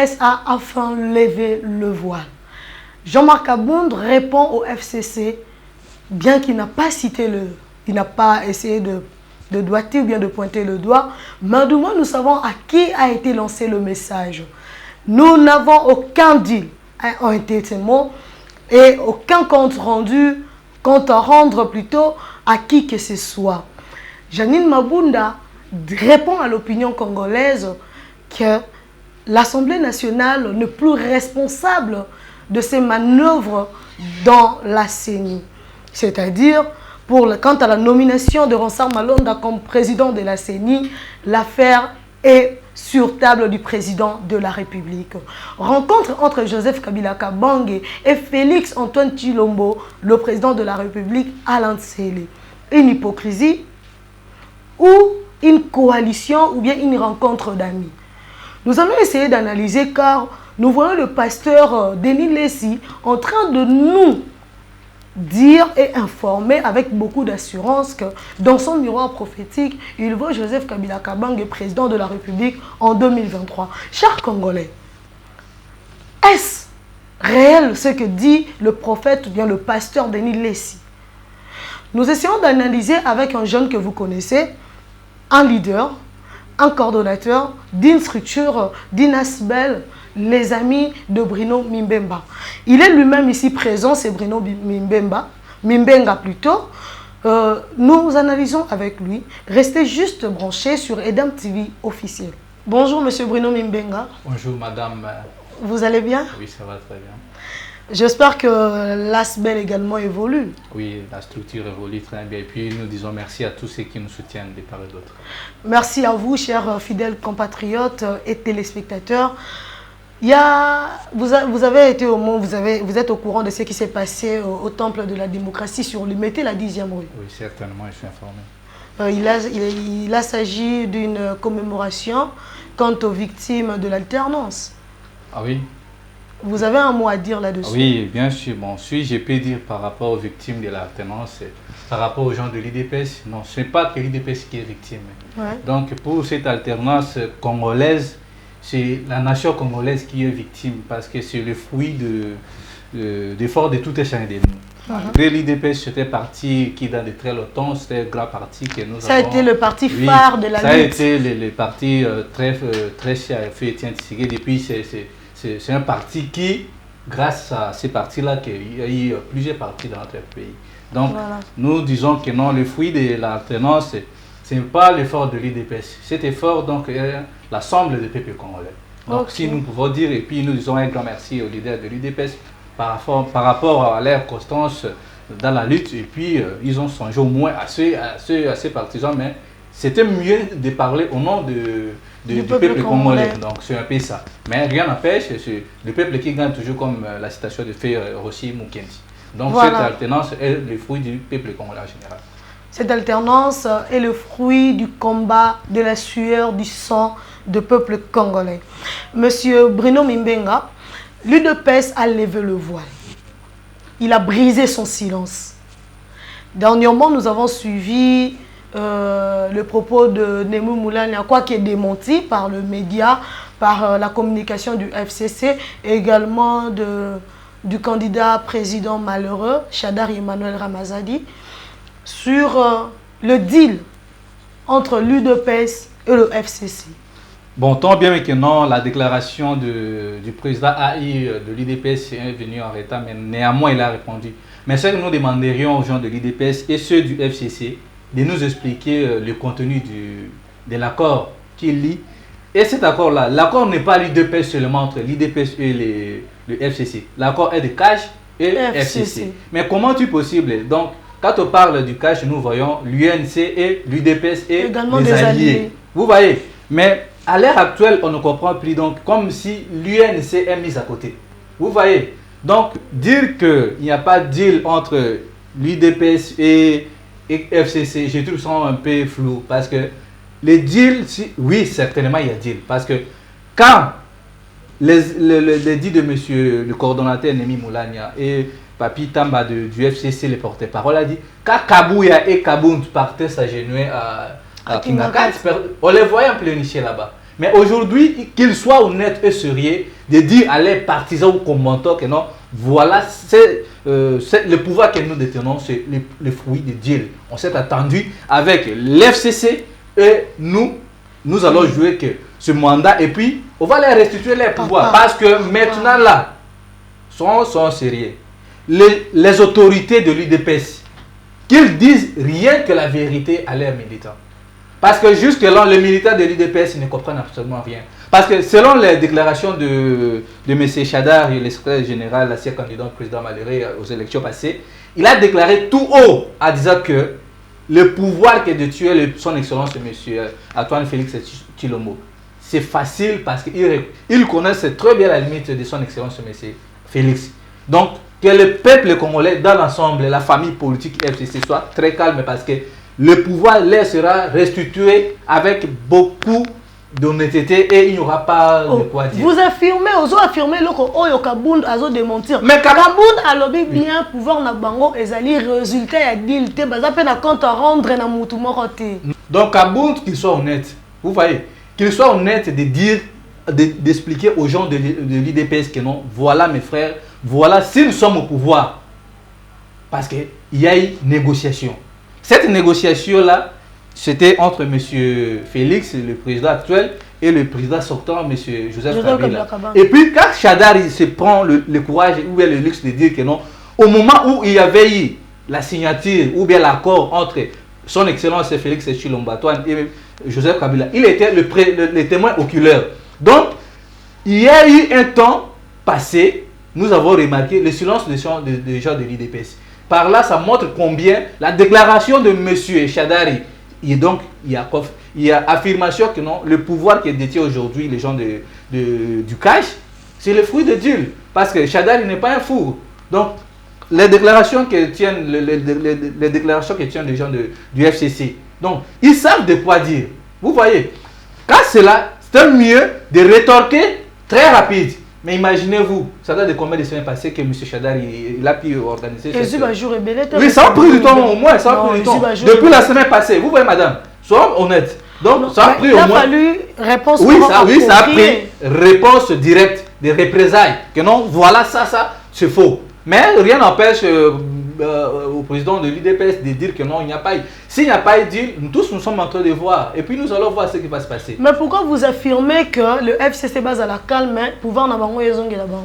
l'UDPS a enfin levé le voile. Jean-Marc Abound répond au FCC, bien qu'il n'a pas cité il n'a pas essayé de doigter ou bien de pointer le doigt, mais du moins nous savons à qui a été lancé le message. Nous n'avons aucun deal, ont été ces mots, et aucun compte à rendre plutôt à qui que ce soit. Janine Mabunda répond à l'opinion congolaise que l'Assemblée nationale n'est plus responsable de ces manœuvres dans la CENI. C'est-à-dire, quant à la nomination de Ronsard Malonda comme président de la CENI, l'affaire est sur table du président de la République. Rencontre entre Joseph Kabila Kabange et Félix Antoine Tshilombo, le président de la République, à Lantsele. Une hypocrisie ou une coalition ou bien une rencontre d'amis. Nous allons essayer d'analyser car nous voyons le pasteur Denis Lessi en train de nous dire et informer avec beaucoup d'assurance que dans son miroir prophétique, il voit Joseph Kabila Kabange président de la République en 2023. Chers Congolais, est-ce réel ce que dit le prophète ou bien le pasteur Denis Lessi? Nous essayons d'analyser avec un jeune que vous connaissez, un leader, un coordonnateur d'une structure d'Inasbel, les amis de Bruno Mimbemba. Il est lui-même ici présent, c'est Bruno Mimbenga plutôt. Nous analysons avec lui. Restez juste branchés sur Edam TV officiel. Bonjour Monsieur Bruno Mimbenga. Bonjour Madame. Vous allez bien? Oui, ça va très bien. J'espère que l'ASBEL également évolue. Oui, la structure évolue très bien. Et puis nous disons merci à tous ceux qui nous soutiennent de part et d'autre. Merci à vous, chers fidèles compatriotes et téléspectateurs. Vous avez été au monde, vous êtes au courant de ce qui s'est passé au Temple de la démocratie sur le Mété, la 10e rue. Oui, certainement, je suis informé. Il a s'agit d'une commémoration quant aux victimes de l'alternance. Ah oui. Vous avez un mot à dire là-dessus? Oui, bien sûr. Bon, je peux dire par rapport aux victimes de l'alternance, par rapport aux gens de l'IDPS, non, ce n'est pas que l'IDPS qui est victime. Ouais. Donc pour cette alternance congolaise, c'est la nation congolaise qui est victime parce que c'est le fruit d'efforts de tout un chacun de nous. L'IDPS, c'était parti qui dans de très longtemps, c'était un grand parti que nous avons. Ça a été le parti phare de la lutte. Ça a été le parti très cher à Étienne Tshisekedi. Depuis, c'est un parti qui, grâce à ces partis-là, qu'il y a eu plusieurs partis dans notre pays. Donc, voilà. Nous disons que non, le fruit de l'alternance, ce n'est pas l'effort de l'IDPS. Cet effort, donc, est l'ensemble des peuples congolais. Donc, si nous pouvons dire, et puis nous disons un grand merci aux leaders de l'IDPS par rapport à leur constance dans la lutte, et puis ils ont songé au moins à ces partisans, mais c'était mieux de parler au nom du peuple congolais. Donc, c'est un peu ça. Mais rien n'empêche, c'est le peuple qui gagne toujours, comme la citation de fait Rossi Mukendi. Donc, voilà. Cette alternance est le fruit du peuple congolais en général. Cette alternance est le fruit du combat, de la sueur, du sang du peuple congolais. Monsieur Bruno Mimbenga, l'UDPS a levé le voile. Il a brisé son silence. Dernièrement, nous avons suivi le propos de Nemu Moulania, quoi qui est démenti par le média, par la communication du FCC, et également du candidat président malheureux, Chadar Emmanuel Ramazadi, sur le deal entre l'UDPS et le FCC. Bon, tant bien que non, la déclaration du président AI de l'IDPS est venue en retard, mais néanmoins il a répondu. Mais ce que nous demanderions aux gens de l'IDPS et ceux du FCC, de nous expliquer le contenu de l'accord qu'il lit. Et cet accord-là, l'accord n'est pas l'UDPS seulement entre l'IDPS et le FCC. L'accord est de CAJ et le FCC. Mais comment est-il possible? Donc, quand on parle du CAJ, nous voyons l'UNC et l'UDPS et également les alliés. Vous voyez? Mais à l'heure actuelle, on ne comprend plus. Donc, comme si l'UNC est mise à côté. Vous voyez? Donc, dire qu'il n'y a pas de deal entre l'UDPS et FCC, je trouve ça un peu flou. Parce que les deals, oui, certainement il y a deal. Parce que quand les dits de monsieur le coordonnateur Nemi Moulania et Papi Tamba du FCC, les porte-parole, a dit quand Kabouya et Kabound partaient s'agenouiller à Kingakat, on les voyait en pleurnicher là-bas. Mais aujourd'hui, qu'ils soient honnêtes et sérieux, de dire à les partisans ou commentants que non, voilà, c'est le pouvoir que nous détenons, c'est le fruit de Dieu. On s'est attendu avec l'FCC et nous allons jouer que ce mandat et puis on va les restituer les pouvoirs parce que maintenant là, sont sérieux. Les autorités de l'UDPS, qu'ils disent rien que la vérité à leurs militants. Parce que jusque-là, les militants de l'UDPS ne comprennent absolument rien. Parce que selon les déclarations de M. Chadar, le secrétaire général, l'ancien candidat président malheureux aux élections passées, il a déclaré tout haut en disant que le pouvoir que de tuer son excellence M. Antoine Félix Tshilombo, c'est facile parce qu'il connaissent très bien la limite de son excellence M. Félix. Donc, que le peuple congolais dans l'ensemble, la famille politique FCC soit très calme parce que le pouvoir leur sera restitué avec beaucoup d'honnêteté et il n'y aura pas de quoi dire. Vous affirmez, vous affirmez que Kabound a démentir. Mais Kabound a lobby bien pouvoir na bango ezali résultat ya deal te baza pe na compte à rendre na mutu moko te. Donc Kabound qu'il soit honnête. Vous voyez, qu'il soit honnête de dire d'expliquer aux gens de l'IDPS que non, voilà mes frères, voilà si nous sommes au pouvoir. Parce qu'il y a eu négociation. Cette négociation-là, c'était entre M. Félix, le président actuel, et le président sortant, M. Joseph Kabila. Et puis, quand Chadar se prend le courage ou bien le luxe de dire que non, au moment où il y avait eu la signature ou bien l'accord entre son excellence Félix Tshilombo et Joseph Kabila, il était le témoin oculaire. Donc, il y a eu un temps passé, nous avons remarqué le silence des gens de l'IDPS. Par là, ça montre combien la déclaration de M. Chadari, et donc il y a affirmation que non, le pouvoir qui détient aujourd'hui les gens du cash, c'est le fruit de Dieu. Parce que Chadari n'est pas un fou. Donc, les déclarations que tiennent les gens du FCC, donc ils savent de quoi dire. Vous voyez, quand cela, c'est mieux de rétorquer très rapide. Mais imaginez-vous, ça date de combien de semaines passées que M. Chadar il a pu organiser oui, ça a pris du temps au moins, ça a pris du temps. Depuis la semaine passée, vous voyez madame, soyons honnêtes. Donc non, ça a pris au moins... Il a fallu réponse ça a pris réponse directe, des représailles. Que non, voilà ça, c'est faux. Mais rien n'empêche au président de l'UDPS de dire que non, il n'y a pas eu. S'il n'y a pas eu dit, nous tous nous sommes en train de voir. Et puis nous allons voir ce qui va se passer. Mais pourquoi vous affirmez que le FCC base à la calme, pouvoir n'a pas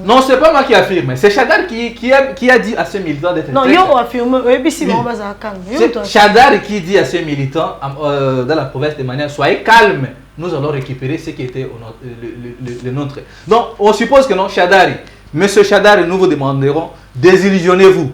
non, c'est pas moi qui affirme. C'est Chadar qui a dit à ses militants d'être non, ils ont affirmé, oui, si on base à la calme. C'est Chadar qui dit à ses militants dans la province de manière, soyez calmes. Nous allons récupérer ce qui était le nôtre. Donc, on suppose que non, Chadari, Monsieur Chadari, nous vous demanderons, désillusionnez-vous.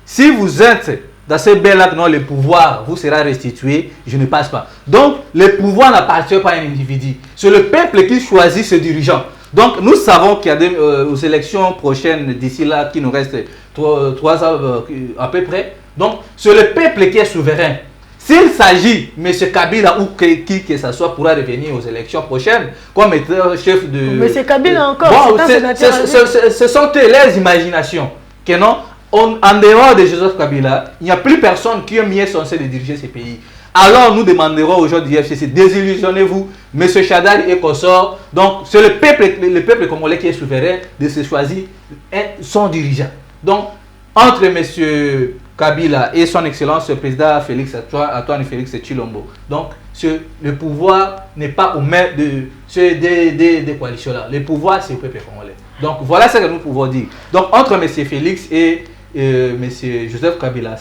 Si vous êtes dans ce bain-là, non, le pouvoir vous sera restitué, je ne passe pas. Donc, le pouvoir n'appartient pas à un individu. C'est le peuple qui choisit ses dirigeants. Donc, nous savons qu'il y a aux élections prochaines, d'ici là, qui nous reste 3 ans à peu près. Donc, c'est le peuple qui est souverain. S'il s'agit, M. Kabila ou qui que ce soit pourra revenir aux élections prochaines comme étant chef de... M. Kabila encore, ce sont les imaginations. Que non, en dehors de Joseph Kabila, il n'y a plus personne qui est mieux censé de diriger ce pays. Alors nous demanderons aux gens du FCC, désillusionnez-vous, M. Chadar et consort. Donc c'est le peuple congolais qui est souverain de se choisir son dirigeant. Donc entre M. Kabila et son excellence le président Antoine Félix Tshilombo. Donc le pouvoir n'est pas aux mains des coalitions-là. Le pouvoir c'est au peuple congolais. Donc voilà ce que nous pouvons dire. Donc entre M. Félix et M. Joseph Kabila,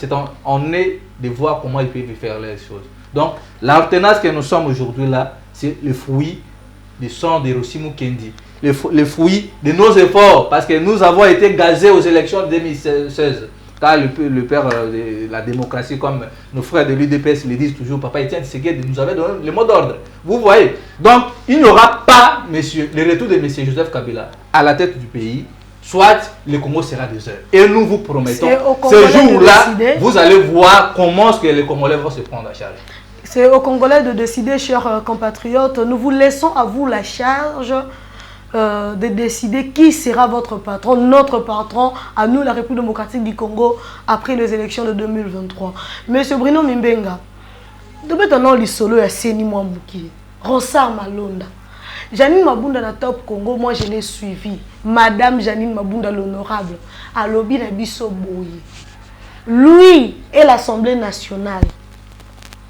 on est de voir comment ils peuvent faire les choses. Donc l'alternance que nous sommes aujourd'hui là, c'est le fruit du sang de Rossi Mukendi. Le fruit de nos efforts, parce que nous avons été gazés aux élections de 2016. Car le père de la démocratie, comme nos frères de l'UDPS le disent toujours, Papa Etienne Tshisekedi nous avait donné le mot d'ordre. Vous voyez. Donc, il n'y aura pas le retour de M. Joseph Kabila à la tête du pays, soit le Congo sera désert. Et nous vous promettons, ce jour-là, vous allez voir comment est-ce que les Congolais vont se prendre à charge. C'est aux Congolais de décider, chers compatriotes. Nous vous laissons à vous la charge de décider qui sera votre patron, notre patron, à nous, la République démocratique du Congo, après les élections de 2023. Monsieur Bruno Mimbenga, depuis maintenant, le solo est Seni Mwambuki, Ronsard Malonda. Janine Mabunda na Top Congo, moi je l'ai suivi. Madame Janine Mabunda l'honorable, à Lobi na biso boye. Lui et l'Assemblée nationale.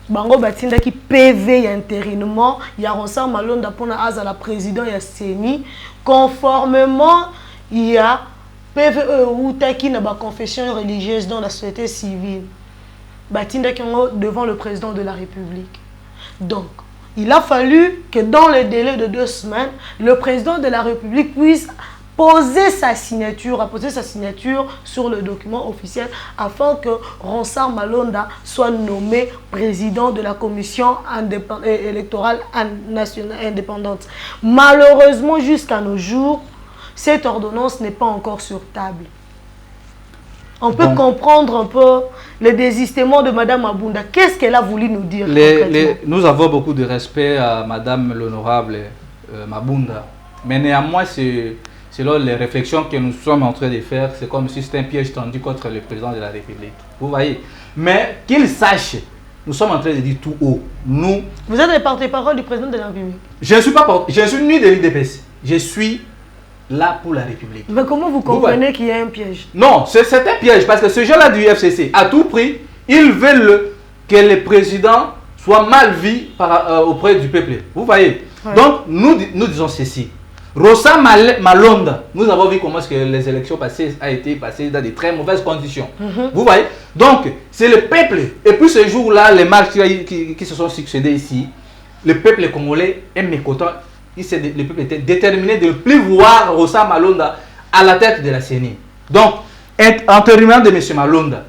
Bango batinda qui PV intérinement, il y a Ronsard Malonda pour la président ya CENI conformément il y a PVE ou taki na ba confession religieuse dans la société civile. Batinda qui devant le président de la République. Donc, il a fallu que dans le délai de 2 semaines, le président de la République puisse poser sa signature sur le document officiel afin que Ronsard Malonda soit nommé président de la commission électorale nationale indépendante. Malheureusement, jusqu'à nos jours, cette ordonnance n'est pas encore sur table. On peut comprendre un peu le désistement de Madame Mabunda. Qu'est-ce qu'elle a voulu nous dire? Nous avons beaucoup de respect à Madame l'honorable Mabunda. Mais néanmoins, selon les réflexions que nous sommes en train de faire, c'est comme si c'était un piège tendu contre le président de la République. Vous voyez? Mais qu'il sache, nous sommes en train de dire tout haut. Nous... Vous êtes le porte-parole du président de la République? Je ne suis pas porte, je suis ni de l'IDPS. Je suis là pour la République. Mais comment vous comprenez qu'il y a un piège? Non, c'est un piège parce que ce gens-là du FCC, à tout prix, ils veulent que le président soit mal vu auprès du peuple. Vous voyez? Ouais. Donc, nous disons ceci. Rosa Malonda, nous avons vu comment est-ce que les élections passées ont été passées dans de très mauvaises conditions. Vous voyez? Donc, c'est le peuple. Et puis ce jour-là, les marches qui se sont succédés ici, le peuple congolais est mécontent. Le peuple était déterminé de ne plus voir Rosa Malonda à la tête de la CENI. Donc, en terminant de M. Malonda,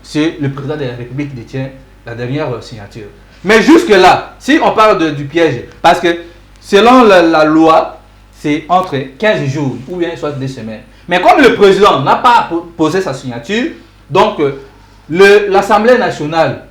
c'est le président de la République qui détient la dernière signature. Mais jusque-là, si on parle du piège, parce que selon la loi, c'est entre 15 jours ou bien soit 2 semaines. Mais comme le président n'a pas posé sa signature, donc l'Assemblée nationale,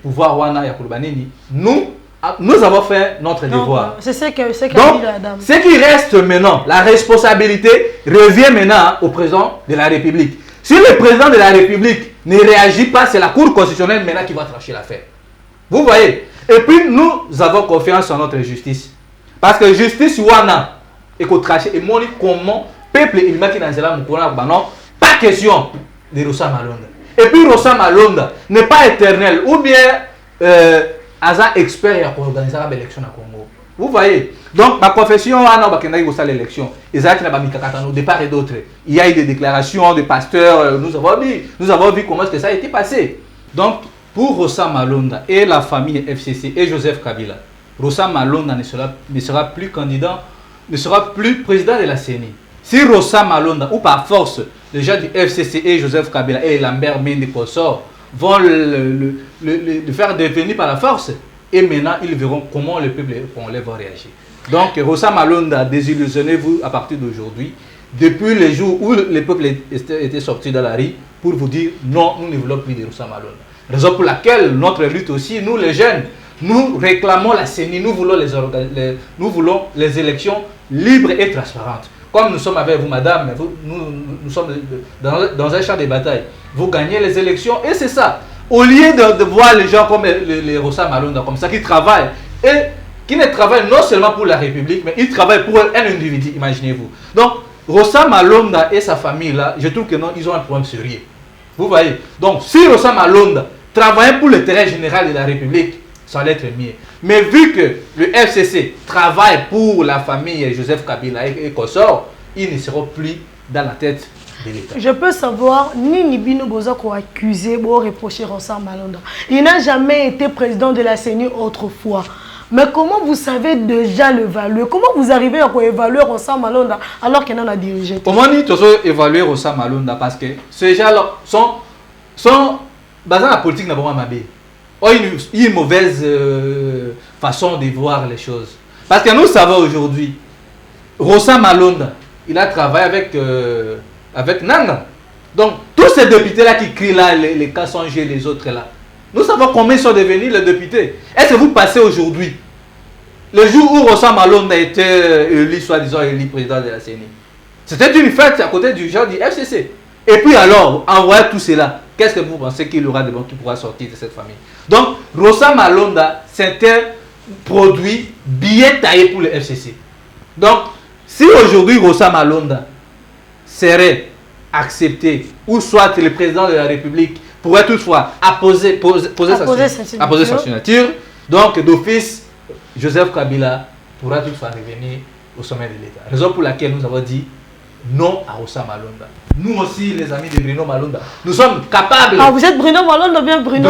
pouvoir Wana Yakurubanini, nous avons fait notre devoir. C'est ce qu'a dit la dame. Ce qui reste maintenant, la responsabilité revient maintenant au président de la République. Si le président de la République ne réagit pas, c'est la Cour constitutionnelle maintenant qui va trancher l'affaire. Vous voyez? Et puis nous avons confiance en notre justice. Parce que justice, wana, et qu'on trache, et moi, comment, peuple, il m'a dit dans la pas question de Rosa Malonda. Et puis Rosa Malonda n'est pas éternel, ou bien Aza expert pour organiser l'élection au Congo. Vous voyez? Donc, ma confession, l'élection, au départ et d'autres. Il y a eu des déclarations de pasteurs, nous avons vu comment est-ce que ça a été passé. Donc, pour Rosa Malonda et la famille FCC et Joseph Kabila, Rosa Malonda ne sera plus candidat, ne sera plus président de la CENI. Si Rosa Malonda, ou par force, les gens du FCC et Joseph Kabila et Lambert Mende Kosor vont le faire devenir par la force, et maintenant ils verront comment le peuple congolais va réagir. Donc Rosa Malonda, désillusionnez-vous à partir d'aujourd'hui, depuis les jours où le peuple était sorti dans la rue pour vous dire non, nous ne voulons plus de Rosa Malonda. Raison pour laquelle notre lutte aussi, nous les jeunes, nous réclamons la CENI, nous voulons les élections libres et transparentes. Comme nous sommes avec vous, madame, nous sommes dans un champ de bataille. Vous gagnez les élections et c'est ça. Au lieu de voir les gens comme les Rosa Malonda, comme ça, qui travaillent et qui ne travaillent non seulement pour la République, mais ils travaillent pour un individu, imaginez-vous. Donc, Rosa Malonda et sa famille, là, je trouve que non, ils ont un problème sérieux. Vous voyez? Donc, si Rosa Malonda travaillait pour l'intérêt général de la République, ça allait être mieux. Mais vu que le FCC travaille pour la famille Joseph Kabila et Kosor, ils ne seront plus dans la tête de l'État. Je peux savoir, Nini Bino Bozako accusé ou reproché Rosa Malonda. Il n'a jamais été président de la CENI autrefois. Mais comment vous savez déjà l'évaluer? Comment vous arrivez à évaluer Rosa Malonda alors qu'il en a dirigé? Comment nous évaluer Rosa Malonda? Parce que ces gens-là sont basés dans la politique d'abord Mabé. Une mauvaise façon de voir les choses. Parce que nous savons aujourd'hui, Rosa Malonda, il a travaillé avec Nanga. Donc, tous ces députés-là qui crient là, les Kassangé, les autres là, nous savons combien sont devenus les députés. Est-ce que vous passez aujourd'hui, le jour où Rosa Malonda était élu, soi-disant élu président de la CENI, c'était une fête à côté du genre du FCC. Et puis alors, en voyant tout cela, qu'est-ce que vous pensez qu'il y aura de bon qui pourra sortir de cette famille? Donc, Rosa Malonda, c'était produit bien taillé pour le FCC. Donc, si aujourd'hui Rossa Malonda serait accepté, ou soit le président de la République pourrait toutefois poser sa signature, donc d'office, Joseph Kabila pourra toutefois revenir au sommet de l'État. Raison pour laquelle nous avons dit non à Rossa Malonda. Nous aussi, les amis de Bruno Malonda, nous sommes capables... Ah, vous êtes Bruno Malonda ou bien Bruno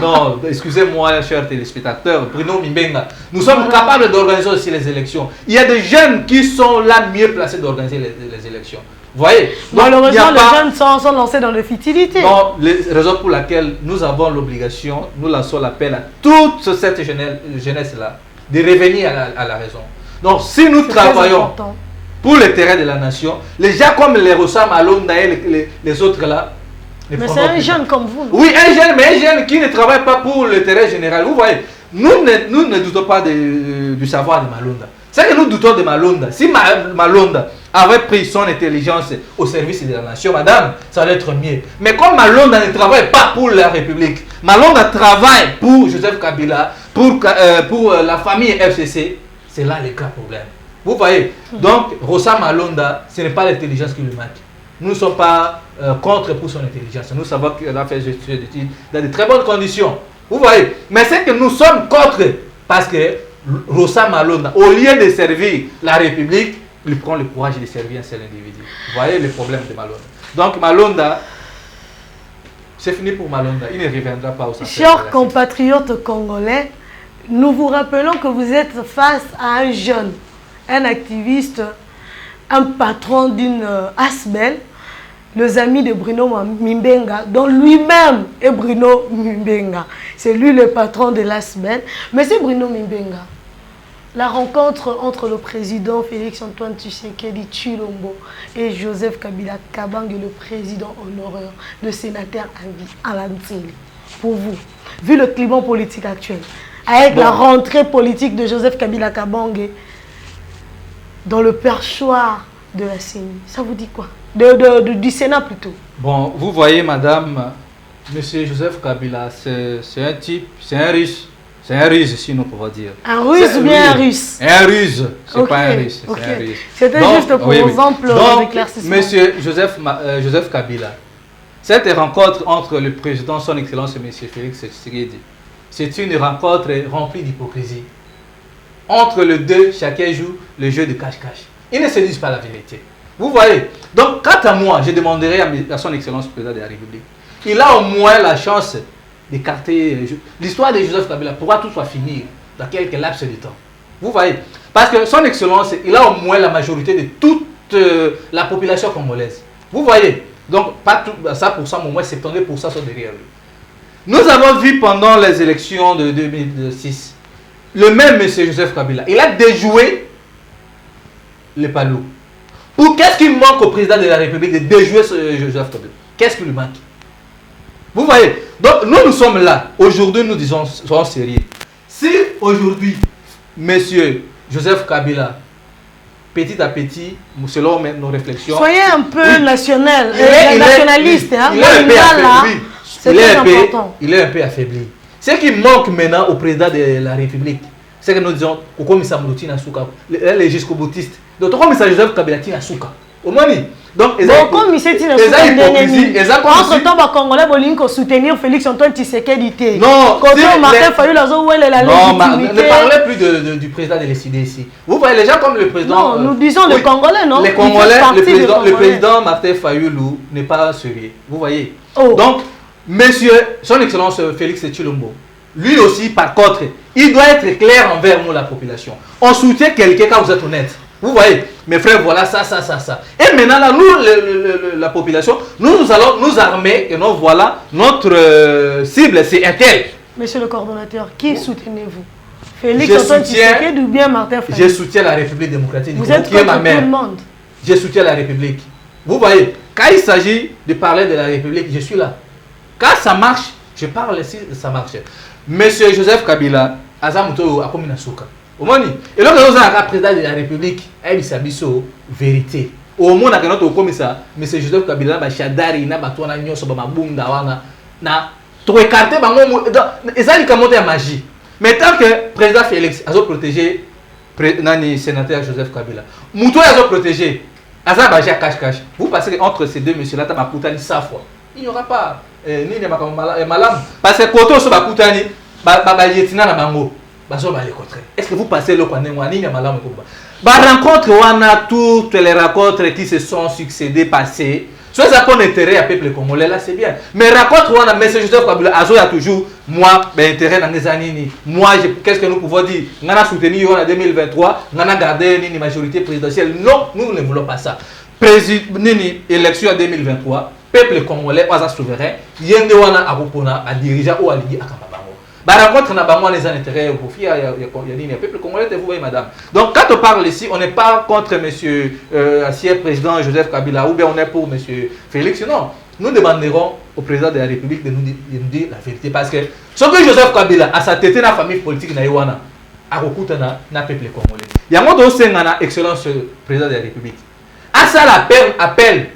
non, excusez-moi, chers téléspectateurs, Bruno Mimbenga. Nous sommes capables d'organiser aussi les élections. Il y a des jeunes qui sont là mieux placés d'organiser les élections. Vous voyez? Malheureusement, les jeunes sont lancés dans les futilités. Non, raison pour laquelle nous avons l'obligation, nous lançons l'appel à toute cette jeunesse-là de revenir à la raison. Donc, si nous travaillons pour le terrain de la nation, les gens comme les Rossa Malonda et les autres là. Mais c'est un jeune comme vous. Non? Oui, un jeune qui ne travaille pas pour le terrain général. Vous voyez, nous ne doutons pas du savoir de Malonda. C'est que nous doutons de Malonda. Si Malonda avait pris son intelligence au service de la nation, madame, ça allait être mieux. Mais comme Malonda ne travaille pas pour la République, Malonda travaille pour Joseph Kabila, pour la famille FCC, c'est là le grand problème. Vous voyez, donc Rossa Malonda, ce n'est pas l'intelligence qui lui manque. Nous ne sommes pas contre pour son intelligence. Nous savons qu'elle a fait des études dans de très bonnes conditions. Vous voyez, mais c'est que nous sommes contre parce que Rossa Malonda, au lieu de servir la République, il prend le courage de servir un seul individu. Vous voyez le problème de Malonda. Donc Malonda, c'est fini pour Malonda. Il ne reviendra pas au centre. Chers compatriotes congolais, nous vous rappelons que vous êtes face à un jeune, un activiste, un patron d'une ASBEL, les amis de Bruno Mimbenga, dont lui-même est Bruno Mimbenga. C'est lui le patron de l'ASBEL. Monsieur Bruno Mimbenga, la rencontre entre le président Félix-Antoine Tshisekedi Tshilombo et Joseph Kabila Kabange, le président honoraire, le sénateur Alain Tsili, pour vous, vu le climat politique actuel, avec la rentrée politique de Joseph Kabila Kabange dans le perchoir de la CENI, ça vous dit quoi? Du Sénat plutôt. Bon, vous voyez, madame, monsieur Joseph Kabila, c'est un type, c'est un russe. C'est un russe, si nous pouvons dire. Un russe ou bien un russe? Un russe, c'est pas un russe, c'est un russe. C'était juste pour exemple l'éclaircissement. Monsieur Joseph Kabila, cette rencontre entre le président, son excellence, et monsieur Félix Tshisekedi, c'est une rencontre remplie d'hypocrisie. Entre les deux, chacun joue le jeu de cache-cache. Ils ne se disent pas la vérité. Vous voyez? Donc, quant à moi, je demanderai à son excellence président de la République, il a au moins la chance d'écarter l'histoire de Joseph Kabila pourra toutefois finir dans quelques laps de temps. Vous voyez? Parce que son excellence, il a au moins la majorité de toute la population congolaise. Vous voyez? Donc, pas tout, ça pour ça, au moins 70% sont derrière lui. Nous avons vu pendant les élections de 2006, le même monsieur Joseph Kabila, il a déjoué les palos. Qu'est-ce qui manque au président de la République de déjouer Joseph Kabila? Qu'est-ce qui lui manque? Vous voyez? Donc nous sommes là. Aujourd'hui, nous disons, soyons sérieux. Si aujourd'hui, monsieur Joseph Kabila, petit à petit, selon nos réflexions... Soyez un peu nationaliste. Il est un peu affaibli. Ce qui manque maintenant au président de la République, c'est que nous disons, les jusqu'au boutiste. Donc, comme ça, Joseph Kabila tient Souka. Au moins, donc, comme il s'est dit, entre-temps, les Congolais veulent soutenir Félix-Antoine Tshisekedi. Non, Martin Fayulu, ne parlez plus du président de l'ECD ici. Vous voyez, les gens comme le président... Non, nous disons les Congolais, non? Les Congolais, le président Martin Fayulu n'est pas sérieux. Vous voyez? Donc, monsieur, son excellence Félix Tshilombo, lui aussi, par contre, il doit être clair envers nous, la population. On soutient quelqu'un quand vous êtes honnête. Vous voyez, mes frères, voilà ça. Et maintenant, là, nous, la population, nous allons nous armer et nous voilà, notre cible, c'est un tel. Monsieur le coordonnateur, qui soutenez-vous? Félix Antoine Tshisekedi ou bien Martin Fayulu? Je soutiens la République démocratique du Congo, qui est ma mère. Tout le monde. Je soutiens la République. Vous voyez, quand il s'agit de parler de la République, je suis là. Quand ça marche, je parle si ça marche. Monsieur Joseph Kabila, Azamuto Akomina Souka. Et là, nous avons un président de la République, il s'habille vérité. Au moins, nous avons comme ça, M. Joseph Kabila, Chadari, Nabatouana, Nyoso, Bamabunda, na tout écarté, et ça, il a monté à magie. Mais tant que le président Félix a protégé le sénateur Joseph Kabila, Moutou a protégé Azabaja cache-cache. Vous passez entre ces deux messieurs-là, tu as 100 fois. Il n'y aura pas ni malam. Parce que quand on se bat, est-ce que vous passez le coin de moi? La rencontre, on a toutes les rencontres qui se sont succédées, passées. Soit ça pour intérêt à peuple congolais, là c'est bien. Mais rencontre, on a M. Joseph Kabila, Azo a toujours, moi, intérêt dans les années. Moi, qu'est-ce que nous pouvons dire? On a soutenu en 2023, on a gardé une majorité présidentielle. Non, nous ne voulons pas ça. Élection en 2023, peuple congolais, on a souverain, yende on a Arupona, a dirigeant ou a lié à Kamabango. La rencontre n'a pas les intérêts au profit, il y a peuple congolais, vous voyez madame. Donc quand on parle ici, on n'est pas contre monsieur ancien président Joseph Kabila ou bien on est pour monsieur Félix. Non, nous demanderons au président de la République de nous dire la vérité. Parce que ce que Joseph Kabila a sa tête dans la famille politique na Iwana, a recoupé na peuple congolais. Il y a un autre excellence président de la République. À ça l'appel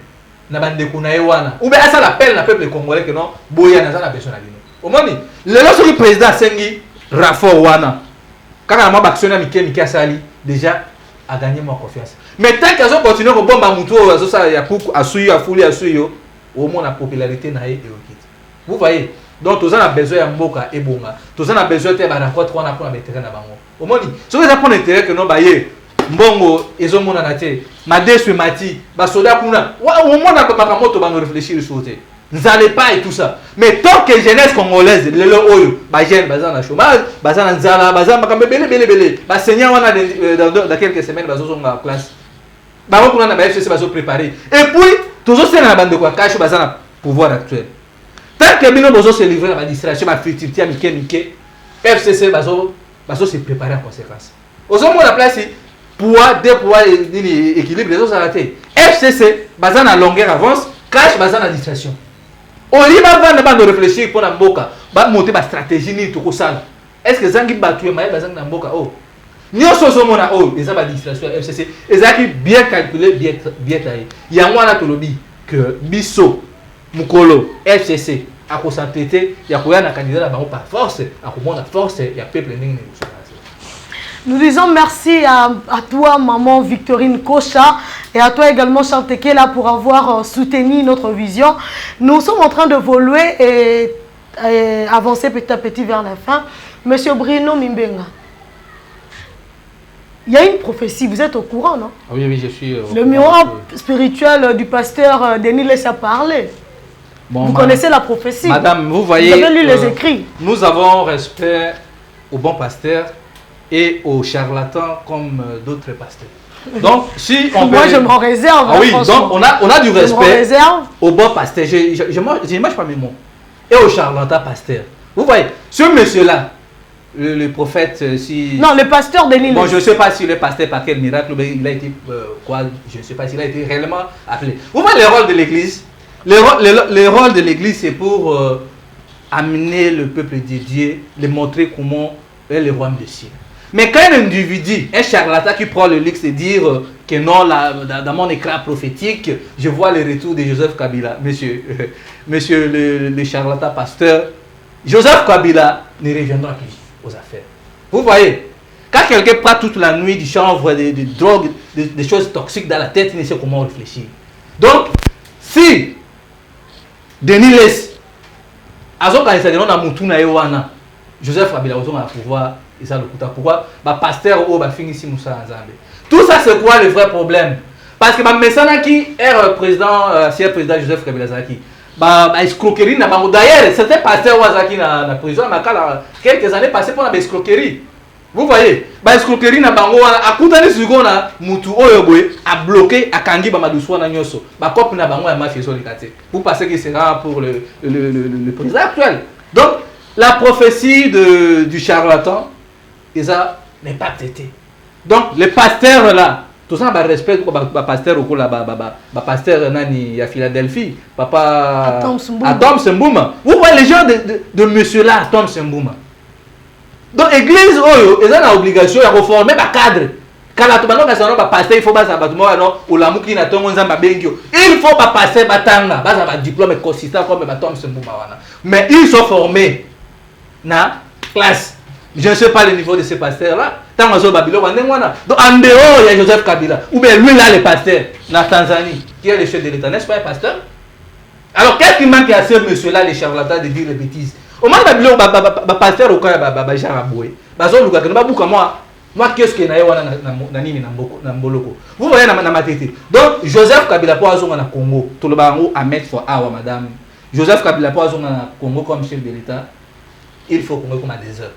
na bande kuna Iwana ou bien à ça l'appel na peuple congolais que non boya na ça la personne. Omoni, le lorsque président Sengi Rafo Wana, quand on a actionné Mike Asali, déjà a gagné ma confiance. Mais tant qu'ils ont continué à bomber Moutou, ça y a pour à suivre, à fouler, à suivre, au moins la popularité n'a été quitte. Vous voyez, donc tous a besoin de Mboka et Bonga, tous a besoin de rencontre, on a pour la terrain à Bango. Omoni, ce que ça prend intérêt que non baye, Mbongo, ils ont mon anaté, Madès Mati, Basoda Kuna, au moins on a pas moto bango réfléchir sur ça. Vous n'allez pas et tout ça. Mais tant que jeunesse congolaise, les oyo, jeune, bazan na chômage, bazan na nzala, bazan makambe belé. Ba seigneur on a dans quelques semaines bazo sont en classe. Ba on a ba FCC bazo préparer. Et puis toujours c'est na bande de quoi cache bazan na pouvoir actuel. Tant que bino bazo se livrer à la distraction, à futilité à Mike, FCC bazo se préparer en conséquence. Aux hommes la place poids deux poids équilibre les autres arrêtés. FCC bazan na longueur avance, cache bazan na distraction. On y va de réfléchir pour la mboka, va monter ma stratégie ni tout ça. Est-ce que Zangi battu mais bazang na mboka oh. Ni on so mona oh, les a distraction FCC, ezaki bien calculé, bien taillé. Il y a moi là to lobby que Bisso Mukolo FCC a concentré, il y a quoi na candidat là par force, a comment la force, il y a peuple ningi. Nous disons merci à toi, maman Victorine Kocha, et à toi également, Chanteke, là, pour avoir soutenu notre vision. Nous sommes en train d'évoluer et avancer petit à petit vers la fin. Monsieur Bruno Mimbenga, il y a une prophétie, vous êtes au courant, non? Oui, je suis au Le miroir spirituel du pasteur Denis laisse parler. Bon, vous connaissez la prophétie. Madame, vous voyez, vous avez lu les écrits. Nous avons respect au bon pasteur et aux charlatans comme d'autres pasteurs. Donc, si on moi, je m'en réserve. Ah oui, donc on a du respect au bon pasteur. Je ne mange pas mes mots. Et aux charlatans pasteurs. Vous voyez, ce monsieur-là, le prophète, si... Non, le pasteur de l'île. Bon, je ne sais pas si le pasteur, par quel miracle, mais il a été, quoi, je ne sais pas s'il a été réellement appelé. Vous voyez le rôle de l'Église? Le rôle de l'Église, c'est pour amener le peuple de Dieu, les montrer comment est le royaume de ciel. Mais quand un individu, un charlatan qui prend le luxe de dire que non, dans mon écran prophétique, je vois le retour de Joseph Kabila, monsieur le charlatan pasteur, Joseph Kabila ne reviendra plus aux affaires. Vous voyez, quand quelqu'un prend toute la nuit du chanvre, des drogues, des choses toxiques dans la tête, il ne sait comment réfléchir. Donc, si Denis laisse, Joseph Kabila va pouvoir. Et ça le coûte. Pourquoi? Pasteur ou finissez Moussa Nzambe. Tout ça c'est quoi le vrai problème? Parce que Messana qui est président, ancien président Joseph Kabila Zaki, escroquerie na bango. D'ailleurs, c'était pasteur Wazaki na prison quelques années passées pour la escroquerie. Vous voyez? Escroquerie na bango a kutani sugona mutu oyoboy a bloqué a kangi ba maduswa na nyoso. Cop na bango ya mafia sur les quartiers. Vous pensez que c'est rare pour le président actuel. Donc la prophétie du charlatan, ça n'est pas traité. Donc, les pasteurs là, tout ça, respect pour le pasteur ou le pasteur nani à Philadelphie, papa Atom Sembouma. Vous voyez les gens de monsieur là, Atom Sembouma. Donc, l'église, ils ont l'obligation de reformer le cadre. Quand la tombe est pasteur, il faut pas il faut pas passer un diplôme consistant comme Atom Sembouma. Mais ils sont formés dans la classe. Je ne sais pas le niveau de ces pasteurs-là. Tant que Babylone, donc en dehors, il y a Joseph Kabila. Ou bien lui, là, le pasteur, la Tanzanie, qui est le chef de l'État, n'est-ce pas un pasteur? Alors, qu'est-ce qui manque à ce monsieur-là, les charlatans, de dire les bêtises? Au moins, Babylone, pasteur, au cas où Jaraboué, moi, qu'est-ce que vous voyez dans ma tête. Donc, Joseph Kabila pour avoir un Congo, tout le monde à mettre pour avoir madame. Joseph Kabila pour avoir un Congo comme chef de l'État, il faut Congo comme un désert.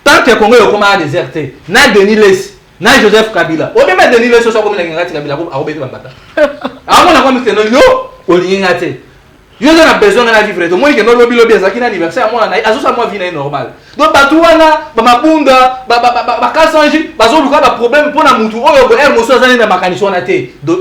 Tant que Congo est comme un déserté, n'a Denis Les, n'a Joseph Kabila. Au même Denis Les, soit comme la Kabila, à Obété Bambata. Avant, on a comme yo, au Lingate. Yo, on a besoin de vivre. Moi, que non lobby ça qui n'a anniversaire, moi, moi, vie normal. Donc, Batouana, Bamabunda, Bakasanji, Bazo, Luka, problème pour la Moutou,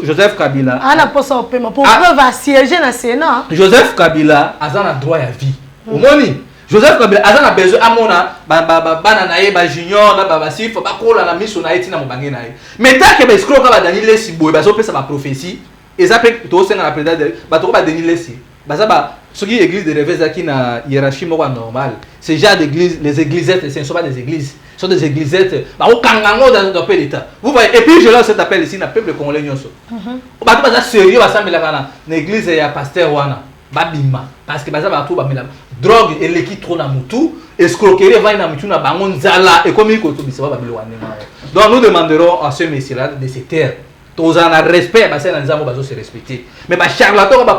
Joseph Kabila. Ah, la poste au paiement. Pour preuve à siéger dans le Sénat. Joseph Kabila a droit à vie. Au moni. Joseph Kabila a besoin à mona, bananaye, junior, babasif, bakola, la mission na etina mobangé nae. Mais tant que escroc va Daniel Lessi, bazo peut sa prophétie, et ça peut tout c'est dans la prédate, bato va Daniel Lessi. Bazaba, ce qui est église de réveil qui na hiérarchie normale. Ces gens d'église, les églisettes, ce ne sont pas des églises, ce sont des églisettes. Au Kangango dans le pays d'État. Vous voyez, et puis je lance cet appel ici, dans le peuple congolais. Bato baza sérieux, baza melakana. L'église est à pasteur wana, babima, parce que baza bato bamela. Drogue et l'équipe trop na mutu, escroquerie va na mutu na bangon zala et comme il koto bisaba babilo wanema. Donc nous demanderons à ce messieurs-là de se taire. Tous en respect, parce que les hommes se respecter. Mais ma charlatan va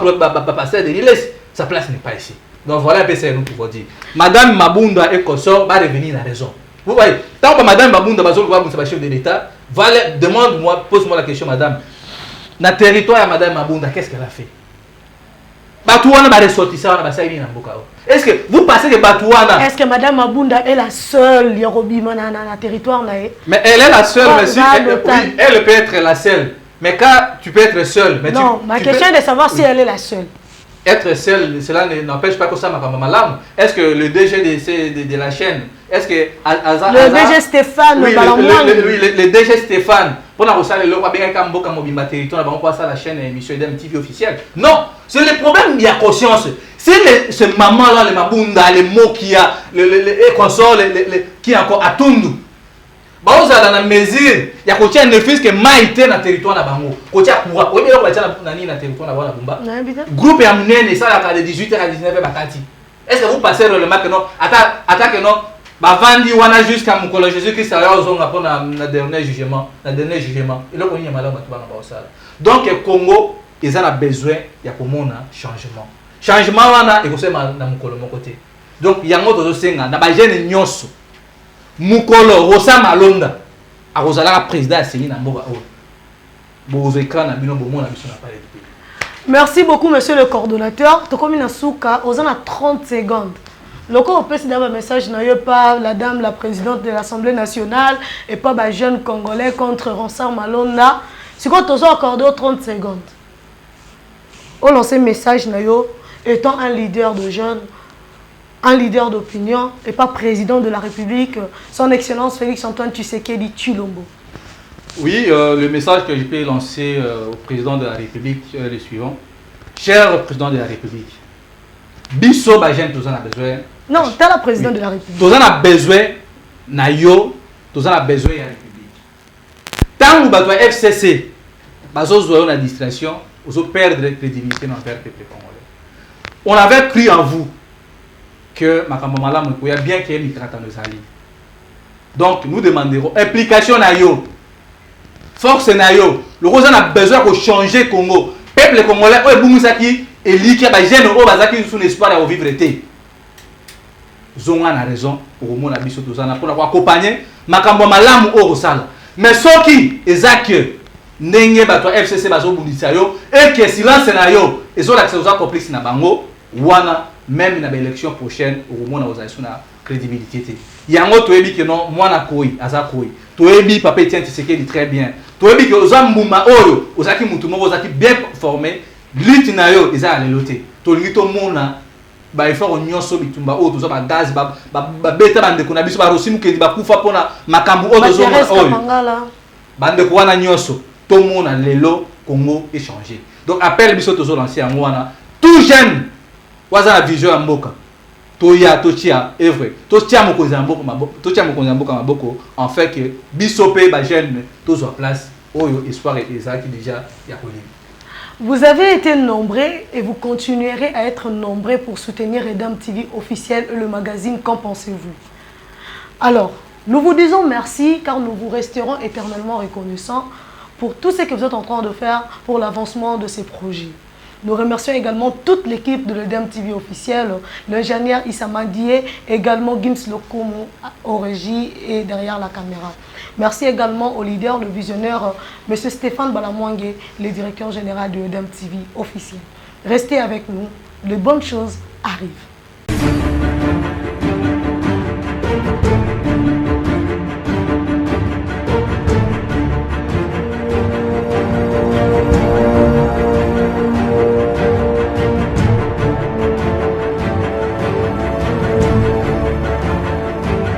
passer de l'île, sa place n'est pas ici. Donc voilà un peu ce que nous pouvons dire. Madame Mabunda et consort va revenir à raison. Vous voyez, tant que Madame Mabunda va se chef de l'État, demande-moi, pose-moi la question, Madame. Dans le territoire de Madame Mabunda, qu'est-ce qu'elle a fait? Batouana va ressortir ça, on va s'aider dans Bokao. Est-ce que vous passez de Batouana? Est-ce que Madame Mabunda est la seule Yorobima dans le territoire? Mais elle est la seule, mais si elle peut être la seule. Mais quand tu peux être seule. Mais non, ma question est de savoir si elle est la seule. Être seule, cela n'empêche pas que ça m'a malade. Est-ce que le DG de la chaîne, est-ce que le DG Stéphane, oui, le DG Stéphane, pour la recette, le roi bien comme beaucoup de territoire, on passe à la chaîne émission d'MTV officielle. Non, c'est le problème. Il y a conscience. C'est ce maman là, le Mabunda, les mots qui a, les consorts, qui encore à Tundu. Bah on a dans la mesure, il y a côté un fils que maïté dans le territoire na bango. Côté coura, oui mais on va dire na ni na territoire na bana bumba. Groupe ya mnene ça là de 18h à 19h bakati. Est-ce que vous passez réellement que non attaque non ba vandi wana jusqu'à mukolo Jésus-Christ ça ozonga pour na dernier jugement, et là on y a malheur ba bana ba ça. Donc le Congo ils ont besoin ya komona changement. Changement wana et kosema na mukolo mon côté. Donc yango tozo senga na ba jeune nyonso. Mukolo Rosa Malonda a Rosala président a signé dans Mboga O. Vos écrans na bino bomo na biso na parler. Merci beaucoup monsieur le coordonnateur. Tokomi na souka aux 30 secondes. Loko on peut se donner un message n'a pas la dame la présidente de l'Assemblée nationale et pas ba jeune congolais contre Rosa Malonda. C'est quoi tous accordé 30 secondes. On lance un message n'a étant un leader de jeunes. Un leader d'opinion et pas président de la République, son Excellence Félix-Antoine Tshisekedi Tshilombo. Oui, le message que je peux lancer au président de la République est le suivant. Cher président de la République, Bisso Bajen, tous en a besoin. Non, tu es la présidente de la République. Tous en a besoin, Nayo, tous en a besoin de la République. Tant que vous FCC, vous avez une administration, vous allez perdre la crédibilité dans le peuple congolais. On avait cru en vous. Que Makamamala Mouya bien qu'il y ait une traite en Zali. Donc nous demanderons implication nayo, force nayo. Le Rosan a besoin de changer Congo. Peuple congolais, oh Boumisaki et Liki, bah jeune oh bazaki sous l'espoir de vivre été. Zonga a raison pour mon abisso tout ça pour accompagner Makamamala Mou Rosala. Mais ce qui Ezak Nenge bato FCC bazo Bounissa yo et que silence nayo et so l'accès aux complices na bango wana. Même dans l'élection prochaine, au moins, vous avez une crédibilité. Il y a un autre qui dit que non, moi, je suis koi. Tu es dit, papa, tiens, tu sais qu'il dit très bien. Tu es dit que vous avez bien formé. Lutte na yo, ils ont allé loter. Tu es dit que tout le monde, il faut que nous soyons tous les gaz, bêta bande qu'on a vu sur la Russie, qui dit que pour na makambu o de zone bande ko wana nyoso. Tout le monde a l'élo Congo échangé. Donc appel biso to zo lancer en moi tout jeune. Waza la vision à Mboka. toya totia œuvre totia mokonzi mboka maboko en fait que bisope ba jeune tous en place oyo espoir et ezaki déjà ya kolim. Vous avez été nombreux et vous continuerez à être nombreux pour soutenir Redem TV officiel et le magazine. Qu'en pensez-vous? Alors, nous vous disons merci car nous vous resterons éternellement reconnaissants pour tout ce que vous êtes en train de faire pour l'avancement de ces projets. Nous remercions également toute l'équipe de Redem TV officiel, l'ingénieur Issa Mandié, également Gims Lokomo au régie et derrière la caméra. Merci également au leader, le visionnaire, M. Stéphane Balamwangue, le directeur général de Redem TV officiel. Restez avec nous, les bonnes choses arrivent.